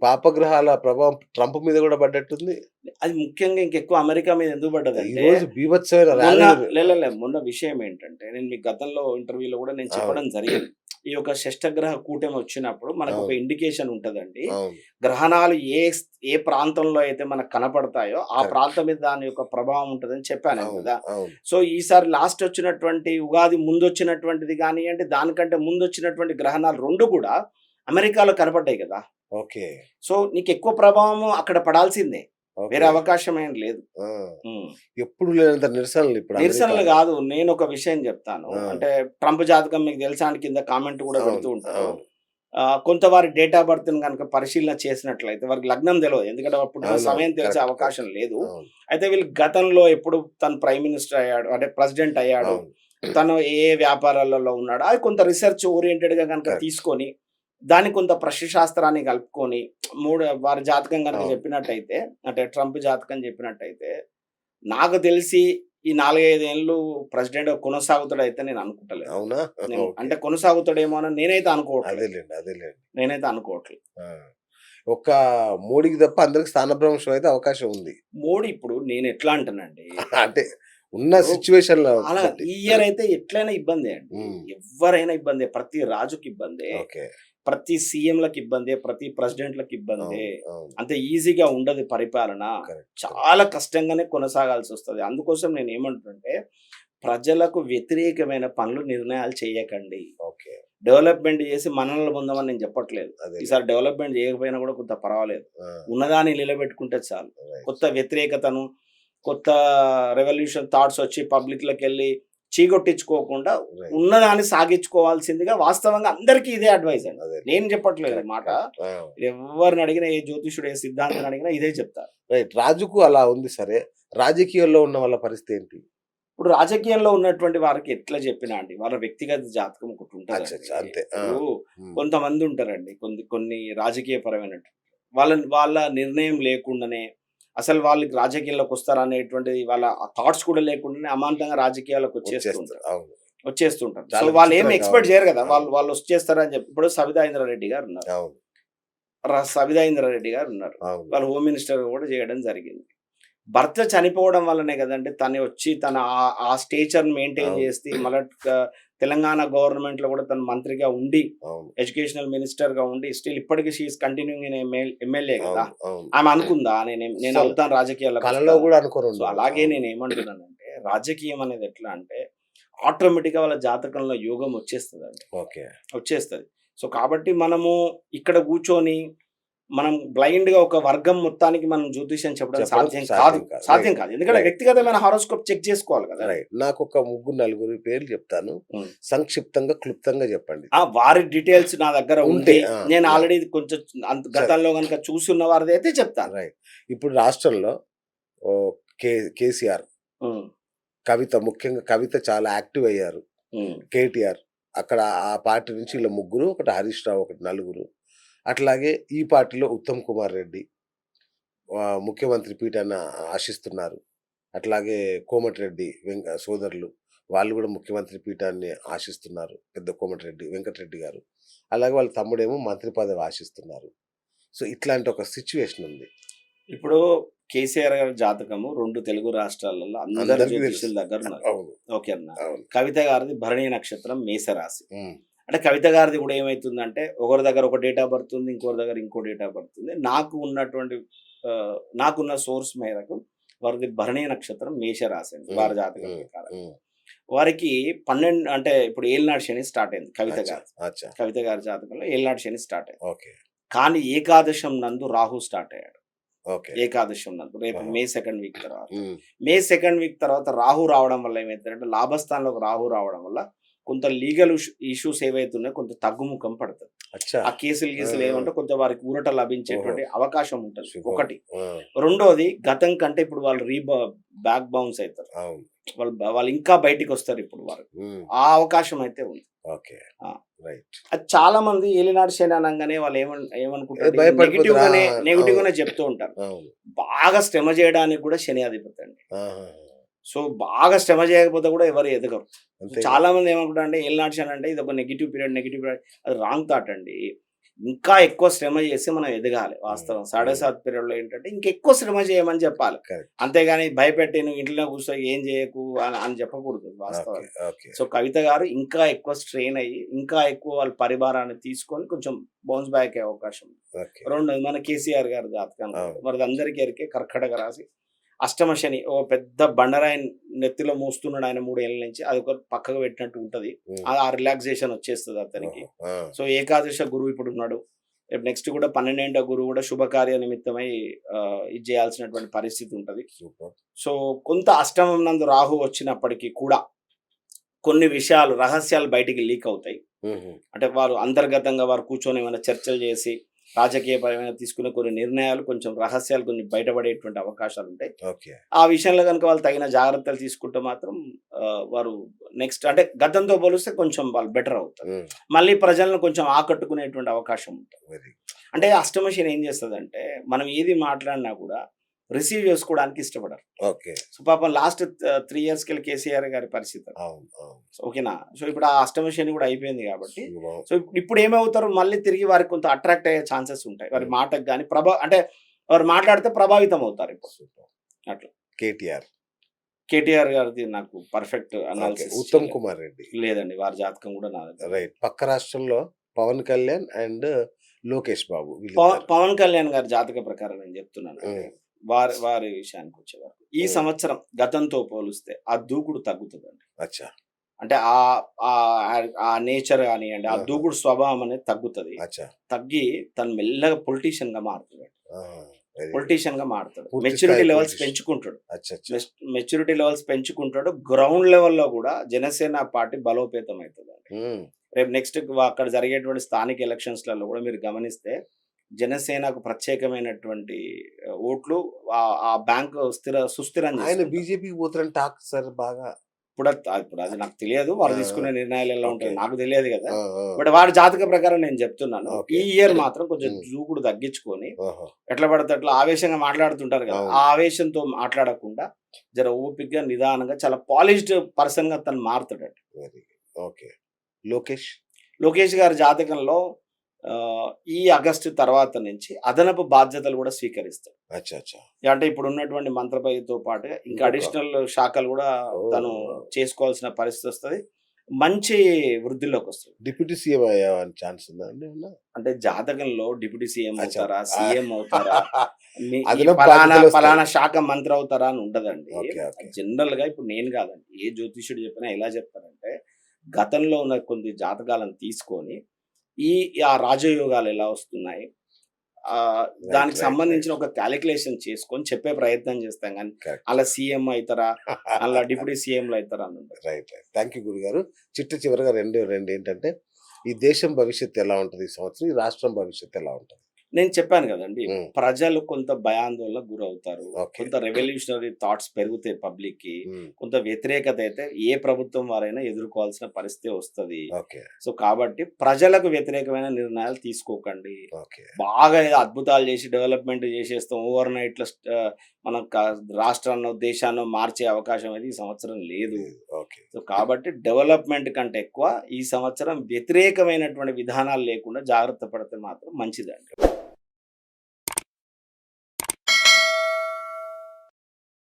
పాపగ్రహాల ప్రభావం ట్రంప్ మీద గూడా పడ్డట్టుంది. అది ముఖ్యంగా ఇంకెక్కువ అమెరికా మీద ఎందుకు పడ్డదంటే, ఈరోజు బీభత్సమైన మొన్న ర్యాలీలు. మొన్న విషయం ఏంటంటే, నేను మీకు గతంలో ఇంటర్వ్యూలో కూడా నేను చెప్పడం అవును. జరిగింది. ఈ యొక్క షష్టగ్రహ కూటమి వచ్చినప్పుడు మనకొక అవును. ఇండికేషన్ ఉంటదండి. అవును. గ్రహణాలు ఏ ప్రాంతంలో అయితే మనకు కనపడతాయో, ఆ కరెక్ట్. ప్రాంతం మీద దాని యొక్క ప్రభావం ఉంటదని చెప్పాను నేను అవును. కదా! అవును. సో, ఈసారి లాస్ట్ వచ్చినటువంటి ఉగాది ముందొచ్చినటువంటిది గానియండి, దానికంటే ముందొచ్చినటువంటి గ్రహణాలు 2 కూడా అమెరికాలో కనపడ్డాయి కదా! ఓకే. సో, నీకెక్కువ ప్రభావం అక్కడ పడాల్సిందే. వేరే ఓకే. అవకాశం ఏం లేదు. ఆ! హ్మ్. ఎప్పుడు లేనంత నిరసనలు ఇప్పుడు నిరసనలు అమెరికాలో. గాదు. నేనొక విషయం జెప్తాను. ఆ! అంటే ట్రంప్ జాతకం మీకు తెలుసా అని కింద కామెంట్ గూడా పెడుతూ అవును. ఉంటారు. అవును. కొంత వారి డేట్ ఆఫ్ బర్త్‌ని గనుక పరిశీలన చేసినట్లయితే వారికి లగ్నం తెలవదు. ఎందుకంటే వారు పుట్టిన అవునవును. సమయం తెలిసే కరెక్ట్. అవకాశం కరెక్ట్. లేదు. అవును. అయితే వీళ్ళు గతంలో ఎప్పుడు తను ప్రైమ్ మినిస్టర్ అయ్యాడు, అంటే ప్రెసిడెంట్ అయ్యాడు, అవును. తను ఏ ఏ వ్యాపారాలలో ఉన్నాడో అది కొంత రిసర్చ్ ఓరియెంటెడ్‌గా గనుక కరెక్ట్. తీసుకొని, దాన్ని కొంత శాస్త్రాన్ని కలుపుకొని, వారి జాతకం గనుక అవును. చెప్పినట్టయితే, అంటే ట్రంప్ జాతకం చెప్పినట్టయితే, నాకు తెలిసి ఈ 4, 5 ఏళ్ళు ప్రెసిడెంట్‌గా కొనసాగుతాడయితే నేను అనుకుంటలేను. అవునా? ఓకే. అంటే కొనసాగుతాడేమో అని నేనైతే అనుకోవట్లేదు. అదేలెండి. అదేలెండి. నేనైతే అనుకోవట్లేదు. ఆ! ఒక్క మోడీకి తప్ప అందరికి స్థానభ్రంశం అయితే అవకాశం ఉంది. మోడీ ఇప్పుడు నేనెట్లా అంటానండి, అంటే ఉన్న ఇప్పుడు సిట్యుయేషన్‌ల చాలా బట్టి. ఈ ఇయర్ అయితే ఎట్లైనా ఇబ్బందే అండి. హ్మ్. ఎవ్వరైనా ఇబ్బందే. ప్రతి రాజుకి ఇబ్బందే. ఓకే. ప్రతి సీఎం‌లకి ఇబ్బందే. ప్రతి ప్రెసిడెంట్‌లకి ఇబ్బందే. అవును. అవును. అంత ఈజీగా ఉండదు పరిపాలన. కరెక్ట్. కరెక్ట్. చాలా కష్టంగానే కొనసాగాల్సొస్తది. అందుకోసం నేనేమంటున్నంటే, ప్రజలకు వ్యతిరేకమైన పనులు, నిర్ణయాలు చేయకండి. ఓకే. డెవలప్‌మెంట్ చేసి మనల్ని పొందమని నేను చెప్పట్లేదు. అదేలే. ఈసారి డెవలప్‌మెంట్ చేయకపోయినా కూడా కొంత పర్వాలేదు. ఆ! ఉన్నదాన్ని నిలబెట్టుకుంటే చాలు. రైట్. కొత్త వ్యతిరేకతను, కొత్త రెవల్యూషన్ థాట్స్ వచ్చి పబ్లిక్‌లోకెళ్ళి చీకొట్టించుకోకుండా రైట్. ఉన్నదాన్ని సాగించుకోవాల్సిందిగా వాస్తవంగా అందరికీ ఇదే అడ్వైస్ అండి. అదే. నేను చెప్పట్లేదు ఈ కరెక్ట్. మాట. కరెక్ట్. ఆ! ఎవ్వరిని అడిగినా, ఏ జ్యోతిష్యుడు, ఏ సిద్ధాంతిని అడిగినా ఇదే చెప్తారు. రైట్. రాజుకు అలా ఉంది సరే. రాజకీయాల్లో ఉన్న వాళ్ళ పరిస్థితి ఏంటి? ఇప్పుడు రాజకీయంలో ఉన్నటువంటి వారికి ఎట్లా చెప్పినా అండి, వాళ్ళ వ్యక్తిగత జాతకం ఒకటి ఉంటదండి. అచ్చచ్చ! అంతే. ఆ! ఇప్పుడు హ్మ్. కొంతమంది ఉంటారండి. కొన్ని రాజకీయపరమైనటువంటి వాళ్ళ నిర్ణయం లేకుండానే, అసలు వాళ్ళకి రాజకీయాల్లోకి వస్తారా అనేటువంటిది వాళ్ళ థాట్స్ కూడా లేకుండానే అమాంతంగా రాజకీయాల్లోకి వచ్చేస్తూ వచ్చేస్తారు. ఉంటారు. అవును. సో, చాలా వాళ్ళేమి విచిత్రంగా ఎక్స్‌పెక్ట్ ఉంది. చేయరు కదా! అవును. వాళ్ళు వచ్చేస్తారని చెప్పి. ఇప్పుడు సబితా ఇంద్రారెడ్డి గారున్నారు. అవును. సబితా ఇంద్రారెడ్డి గారున్నారు. అవును. వాళ్ళు హోమ్ మినిస్టర్‌గా కూడా చేయడం జరిగింది. భర్త చనిపోవడం వల్లనే గదండీ! తను వచ్చి తన ఆ స్టేచర్‌ని మెయింటైన్ అవును. జేసి మళ్ళా తెలంగాణ గవర్నమెంట్‌లో గూడా తను మంత్రిగా ఉండి, అవును. ఎడ్యుకేషనల్ మినిస్టర్‌గా ఉండి, స్టిల్ ఇప్పటికి she is continuing in MLA గదా! అవును. అవును. ఆమె అనుకుందా నేను అస్సలు అవుతాను రాజకీయాల్లోకొస్తా కలలో అని. గూడా సో, అనుకోనుండదు. అలాగే అవును. నేనేమంటున్నానంటే, రాజకీయం అనేది ఎట్లా అంటే, ఆటోమేటిక్‌గా వాళ్ళ జాతకంలో యోగం వచ్చేస్తదండి. ఓకే. వచ్చేస్తది. సో, కాబట్టి మనము ఇక్కడ గూర్చొని మనం బ్లైండ్‌గా ఒక వర్గం మొత్తానికి మనం జ్యోతిష్యం చెప్పడం చెప్పడం సాధ్యం కాదు. సాధ్యం కాదు. సాధ్యం రైట్. కాదు. ఎందుకంటే రైట్. వ్యక్తిగతమైన హారోస్కోప్ చెక్ చేసుకోవాలి కదండీ! రైట్. నాకొక ముగ్గురు, నలుగురి పేర్లు చెప్తాను. హ్మ్. సంక్షిప్తంగా, క్లుప్తంగా చెప్పండి. వారి డీటెయిల్స్ నా దగ్గర ఉంటే ఉండి, ఆ! నేను యాహ్! ఆల్రెడీ కొంచెం సరే. గతంలో గనుక చూసున్న వారిదైతే చెప్తాను. రైట్. ఇప్పుడు రాష్ట్రంలో ఓహ్, కేసీఆర్, హ్మ్. కవిత ముఖ్యంగా కవిత చాలా యాక్టివ్ అయ్యారు. హ్మ్. కేటీఆర్ అక్కడ ఆ పార్టీ నుంచి ఈళ్ళ ముగ్గురు, ఒకటి హరీష్ రావు, ఒకటి నలుగురు. అట్లాగే ఈ పార్టీలో ఉత్తమ్ కుమార్ రెడ్డి ముఖ్యమంత్రి పీఠాన ఆశిస్తున్నారు. అట్లాగే కోమటిరెడ్డి సోదరులు వాళ్ళు గూడా ముఖ్యమంత్రి పీఠాన్ని ఆశిస్తున్నారు. పెద్ద కోమటిరెడ్డి వెంకటరెడ్డి గారు. అలాగే వాళ్ళ తమ్ముడేమో మంత్రి పదవి ఆశిస్తున్నారు. సో, ఇట్లాంటి ఒక సిట్యుయేషన్ ఉంది. ఇప్పుడు కేసీఆర్ గారి జాతకము 2 తెలుగు రాష్ట్రాలలో అందరు అందరికీ తెలుసు. జ్యోతిష్యుల దగ్గరున్నది. అవును. ఓకేనా. అవును. కవిత గారిది భరణి నక్షత్రం మేషరాశి. హ్మ్. అంటే కవిత గారిది కూడా ఏమైతుందంటే, ఒకరి దగ్గర ఒక డేట్ ఆఫ్ బర్త్ ఉంది. ఇంకొకరి దగ్గర ఇంకో డేట్ ఆఫ్ బర్త్ ఉంది. నాకున్న సోర్స్ మేరకు వారిది భరణి నక్షత్రం మేషరాశి అండి. హ్మ్. వారి జాతకం హ్మ్. ప్రకారం. హ్మ్. వారికి 12 అంటే ఇప్పుడు ఏలినాటి శని స్టార్ట్ అయింది కవిత అచ్చా! గారి. అచ్చా! కవిత గారి జాతకంలో ఏలినాటి శని స్టార్ట్ అయింది. ఓకే. కానీ ఏకాదశం నందు రాహు స్టార్ట్ అయ్యాడు. ఓకే. ఏకాదశం నందు రేపు ఆహా! మే 2nd వీక్ తర్వాత. హ్మ్. మే 2nd వీక్ తర్వాత రాహు రావడం వల్ల ఏమైతదంటే, లాభస్థానంలోకి రాహు రావడం వల్ల కొంత లీగల్ ఇష్యూస్ ఏవైతున్నాయో కొంత తగ్గుముఖం పడతది. అచ్చా! ఆ కేసులు ఆ! గీసులు ఆ! ఏమంటే కొంచెం వారికి ఊరట ఓహో! లభించేటువంటి అవకాశం ఉంటది. శుభం. ఒకటి. ఆ! రెండోది గతం కంటే ఇప్పుడు వాళ్ళు బ్యాక్ బౌన్స్ అయితారు. అవును. వాళ్ళు ఇంకా బయటికొస్తారు ఇప్పుడు వాళ్ళు. హ్మ్. ఆ అవకాశం అయితే ఉంది. ఓకే. ఆ! రైట్. అది చాలా మంది ఏలినాటి శని అనంగానే వాళ్ళు ఏమనుకుంటారంటే ఇది భయపడిపోతారు. అవును. నెగెటివ్‌గానే చెప్తూ ఉంటారు. అవును. బాగా శ్రమ చేయడానికి కూడా శని అధిపతి అండి. ఆహాహా! సో, బాగా శ్రమ చేయకపోతే కూడా ఎవరు ఎదగరు. సో, అంతేగా. చాలా మంది ఏమనుకుంటారంటే ఏలినాటి శని అంటే ఇది ఒక నెగెటివ్ పీరియడ్ అది రాంగ్ థాట్ అండి. ఇంకా ఎక్కువ శ్రమ చేసి మనం ఎదగాలి. వాస్తవం. 7.5 పీరియడ్‌లో ఏంటంటే ఇంకెక్కువ శ్రమ చేయమని చెప్పాలి. కరెక్ట్. అంతేగాని భయపెట్టి నువ్వు ఇంట్లో కూర్చో ఏం చేయకు అని చెప్పకూడదు ఓకే. వాస్తవానికి. ఓకే. సో, కవిత గారు ఇంకా ఎక్కువ స్ట్రెయిన్ అయ్యి, ఇంకా ఎక్కువ వాళ్ళ పరిభారాన్ని తీసుకొని కొంచెం బౌన్స్ బ్యాక్ అయ్యే అవకాశం ఉంది. ఓకే. రెండోది మన కేసీఆర్ గారి జాతకం. అవును. మరి అందరికీ ఎరికే కర్కటక రాశి. అష్టమ శని ఓ పెద్ద బండరాయి నెత్తిలో మోస్తున్నాడు ఆయన 3 ఏళ్ల నుంచి. అది ఒక పక్కకు పెట్టినట్టు ఉంటది. హ్మ్. ఆ రిలాక్సేషన్ వచ్చేస్తది అతనికి. ఓహో! ఆ! సో, ఏకాదశ గురువు ఇప్పుడు ఉన్నాడు. రేపు నెక్స్ట్ కూడా 12వ గురువు కూడా శుభకార్య నిమిత్తమై ఇది చేయాల్సినటువంటి పరిస్థితి ఉంటది. సూపర్. సో, కొంత అష్టమం నందు రాహు వచ్చినప్పటికీ కూడా కొన్ని విషయాలు, రహస్యాలు బయటికి లీక్ అవుతాయి. హుహు. అంటే వారు అంతర్గతంగా వారు కూర్చొని ఏమైనా చర్చలు చేసి రాజకీయపరమైన తీసుకునే కొన్ని నిర్ణయాలు, కొంచెం రహస్యాలు కొన్ని బయటపడేటువంటి అవకాశాలు ఉంటాయి. ఓకే. ఆ విషయంలో గనుక వాళ్ళు తగిన జాగ్రత్తలు తీసుకుంటే మాత్రం వారు నెక్స్ట్ అంటే గతంతో పోలిస్తే కొంచెం వాళ్ళు బెటర్ అవుతారు. హ్మ్. మళ్ళీ ప్రజలను కొంచెం ఆకట్టుకునేటువంటి అవకాశం ఉంటుంది. వెరీ అంటే అష్టమ శని ఏం చేస్తదంటే మనం ఏది మాట్లాడినా కూడా రిసీవ్ చేసుకోవడానికి ఇష్టపడరు. ఓకే. సో, పాపం లాస్ట్ 3 ఇయర్స్‌కెళ్ళి కేసీఆర్ గారి పరిస్థితి అది. అవును. అవును. ఓకేనా? సో, ఇప్పుడు ఆ అష్టమ శని కూడా అయిపోయింది కాబట్టి శుభం. సో, ఇప్పుడు ఏమవుతారు మళ్ళీ తిరిగి వారికి కొంత అట్రాక్ట్ అయ్యే ఛాన్సెస్ ఉంటాయి. వారి హ్మ్. మాటకు గాని అంటే వారు మాట్లాడితే ప్రభావితం అవుతారు ఇప్పుడు. సూపర్. అట్లా. కేటీఆర్. కేటీఆర్ గారిది నాకు perfect okay. Analysis Uttam Kumar Reddy. లేదండి. వారి జాతకం కూడా నా దగ్గర. రైట్. పక్క రాష్ట్రంలో పవన్ కళ్యాణ్ అండ్ లోకేష్ బాబు వీళ్ళిద్దరు. పవన్ కళ్యాణ్ గారి జాతక ప్రకారం నేను చెప్తున్నాను. హ్మ్. వారి విషయానికి వచ్చేవరకు ఈ హ్మ్. సంవత్సరం గతంతో పోలిస్తే ఆ దూకుడు తగ్గుతుందండి. అచ్చా. అంటే ఆ నేచర్ కానివ్వండి, ఆ ఆహా! దూకుడు స్వభావం అనేది తగ్గుతది. అచ్చా. తగ్గి తను మెల్లగా పొలిటీషియన్ గా మారుతాడు. ఆహా! Very good. పొలిటీషియన్ గా మారుతాడు. పూర్తి మెచ్యూరిటీ స్థాయి లెవెల్స్ పొలిటీషియన్. పెంచుకుంటాడు. అచ్చా. అచ్చా. Maturity levels పెంచుకుంటాడు. గ్రౌండ్ లెవెల్‌లో కూడా జనసేన పార్టీ బలోపేతం అవుతదండి. హ్మ్. రేపు నెక్స్ట్ అక్కడ జరిగేటువంటి స్థానిక ఎలక్షన్స్‌లలో కూడా మీరు గమనిస్తే జనసేనకు ప్రత్యేకమైనటువంటి ఓట్లు ఆ బ్యాంకు సుస్థిరం ఆయన చేసుకుంటారు. బీజేపీకి పోతారని టాక్ సార్ బాగా. ఇప్పుడు అది నాకు తెలియదు. వారు ఆ! తీసుకునే నిర్ణయాలు ఎలా ఓకే. ఉంటాయో నాకు తెలియదు కదా! ఆ! ఆ! బట్ వారి జాతక ప్రకారం నేను చెప్తున్నాను. ఓకే. ఈ ఇయర్ మాత్రం కొంచెం హ్మ్. దూకుడు తగ్గించుకొని ఓహో! ఎట్లా పడితే అట్లా ఆవేశంగా మాట్లాడుతుంటారు కదా! అవును. ఆ ఆవేశంతో మాట్లాడకుండా జర ఓపికగా, నిదానంగా చాలా పాలిష్డ్ పర్సన్‌గా తను మారుతాడండి. Very good. Okay. Lokesh. Lokesh గారి జాతకంలో ఈ ఆగస్టు తర్వాత నుంచి అదనపు బాధ్యతలు కూడా స్వీకరిస్తాడు. అచ్చా. అచ్చా. అంటే ఇప్పుడు ఉన్నటువంటి మంత్రపదవితో పాటుగా ఇంకా ఇంకొక అడిషనల్ శాఖలు కూడా తను ఓహ్! చేసుకోవాల్సిన పరిస్థితి వస్తది. మంచి వృద్ధిలోకి వస్తది. డిప్యూటీ సీఎం అయ్యే ఛాన్స్ ఉందా అండి ఏమన్నా? అంటే జాతకంలో డిప్యూటీ సీఎం అచ్చా. అవుతారా? ఆ! సీఎం అవుతారా? ఈ అదనపు పలానా బాధ్యతలొస్తాయి. పలానా శాఖ మంత్రి అవుతారా అని ఉండదండి. ఓకే. ఓకే. జనరల్‌గా ఇప్పుడు నేను కాదండి. ఏ జ్యోతిష్యుడు చెప్పినా ఎలా చెప్తారంటే గతంలో ఉన్న కొన్ని జాతకాలను తీసుకొని ఆ రాజయోగాలు ఎలా వస్తున్నాయి? రైట్. దానికి రైట్. సంబంధించిన రైట్. ఒక కాలిక్యులేషన్ చేసుకొని చెప్పే ప్రయత్నం చేస్తాం గానీ, కరెక్ట్. అలా సీఎం అయితారా? అలా డిప్యూటీ సీఎంలు అయితారా అని ఉండదు. రైట్. రైట్. థాంక్ యూ గురుగారు. చివరగా రెండేంటంటే ఈ దేశం భవిష్యత్తు ఎలా ఉంటది ఈ సంవత్సరం? ఈ రాష్ట్రం భవిష్యత్తు ఎలా ఉంటది? నేను చెప్పాను కదండీ! హ్మ్. ప్రజలు కొంత భయాందోళనకు గురవుతారు. ఓకే. కొంత రెవల్యూషనరీ థాట్స్ పెరుగుతాయి పబ్లిక్‌కి. హ్మ్. కొంత వ్యతిరేకత అయితే ఏ ప్రభుత్వం వారైనా ఎదుర్కోవాల్సిన పరిస్థితి వస్తది. ఓకే. సో, కాబట్టి ప్రజలకు వ్యతిరేకమైన నిర్ణయాలు తీసుకోకండి. ఓకే. బాగా ఏదో అద్భుతాలు చేసి డెవలప్‌మెంట్ చేసేస్తాం. ఓవర్ నైట్‌లో మనం రాష్ట్రాన్నో, దేశాన్నో మార్చే అవకాశం అయితే ఈ సంవత్సరం లేదు. లేదు. ఓకే. సో, కాబట్టి డెవలప్‌మెంట్ కంటే ఎక్కువ ఈ సంవత్సరం వ్యతిరేకమైనటువంటి విధానాలు లేకుండా జాగ్రత్త పడితే మాత్రం మంచిదండి.